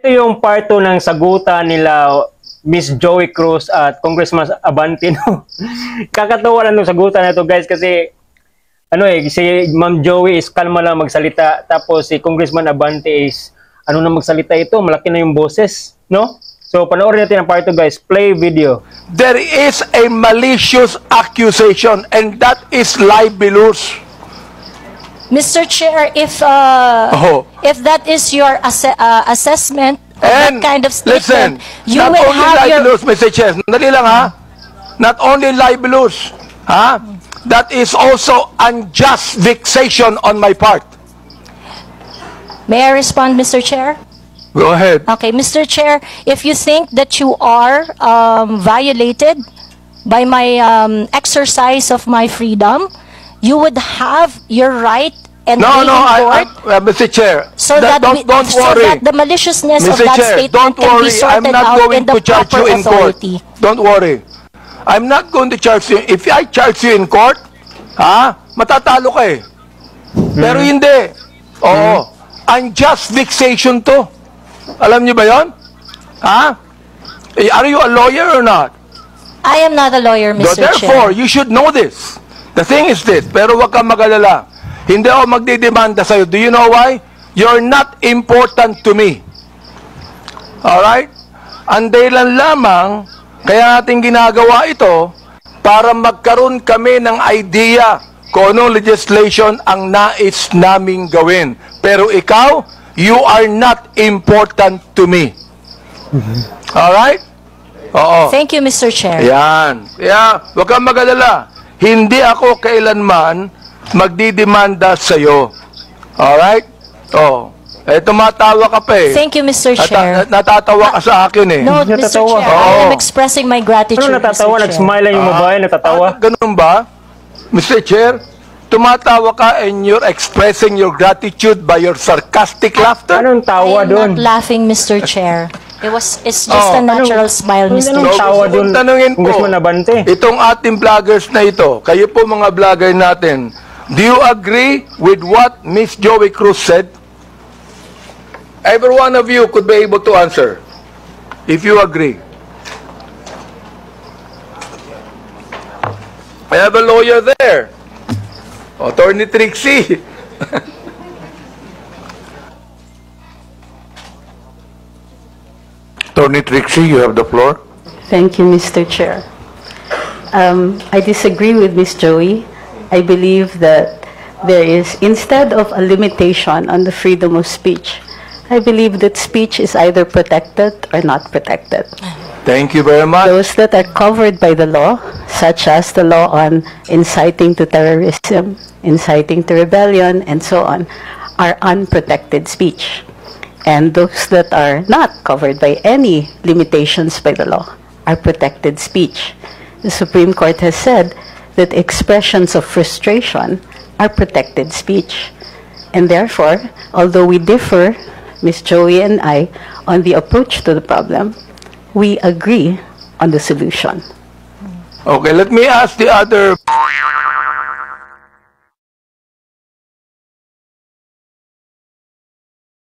Ito yung part 2 ng sagutan nila Miss Joey Cruz at Congressman Abante. No? Kakatawa lang yung sagutan na ito, guys, kasi si Ma'am Joey is kalma lang magsalita, tapos si Congressman Abante is na magsalita ito, malaki na yung boses, no? So panoorin natin ang part 2, guys. Play video. There is a malicious accusation and that is libelous. Mr. Chair, if that is your assessment of and that kind of statement, listen, you not will only have libelous, Mr. Chair, dali lang ha, not only libelous, ha, that is also unjust vexation on my part. May I respond, Mr. Chair? Go ahead. Okay, Mr. Chair, if you think that you are violated by my exercise of my freedom, you would have your right and be in court. Mr. Chair, So that don't so worry. that the maliciousness of Mr. that Chair, statement don't can be worry. I'm sorted not out going in the to charge proper you in court. authority. Don't worry. I'm not going to charge you. If I charge you in court, matatalo ka eh. Pero hindi. Oo. Unjust vexation to. Alam niyo ba yon? Are you a lawyer or not? I am not a lawyer, Mr. Chair. Therefore, you should know this. The thing is this, pero wag kang mag-alala. Hindi ako magdidemanda sa'yo. Do you know why? You're not important to me. Alright? Ang dahilan lamang, kaya natin ginagawa ito, para magkaroon kami ng idea kung anong legislation ang nais naming gawin. Pero ikaw, you are not important to me. Alright? Oo. Thank you, Mr. Chair. Yan. Kaya, wag kang mag-alala. Hindi ako kailanman magdidemanda sa'yo. Alright? Tumatawa ka pa eh. Thank you, Mr. Chair. Natatawa ka sa akin eh. No, Mr. Natatawa. Chair, I am expressing my gratitude, Natatawa? Mr. Chair. Nag-smile lang yung babae, natatawa? Ganun ba? Mr. Chair, tumatawa ka and you're expressing your gratitude by your sarcastic laughter? Anong tawa I am doon? not laughing, Mr. Chair. It's just a natural smile, Mr. Anong Chair. tawa doon, Tanungin po, Congressman Abante? itong ating vloggers na ito, kayo po mga vlogger natin, do you agree with what Miss Joey Cruz said? Every one of you could be able to answer, if you agree. I have a lawyer there. Attorney Trixie. Attorney Trixie, you have the floor. Thank you, Mr. Chair. I disagree with Ms. Joey. I believe that there is, instead of a limitation on the freedom of speech, I believe that speech is either protected or not protected. Thank you very much. Those that are covered by the law, such as the law on inciting to terrorism, inciting to rebellion, and so on, are unprotected speech. And those that are not covered by any limitations by the law are protected speech. The Supreme Court has said that expressions of frustration are protected speech. And therefore, although we differ, Ms. Joey and I, on the approach to the problem, we agree on the solution. Okay, let me ask the other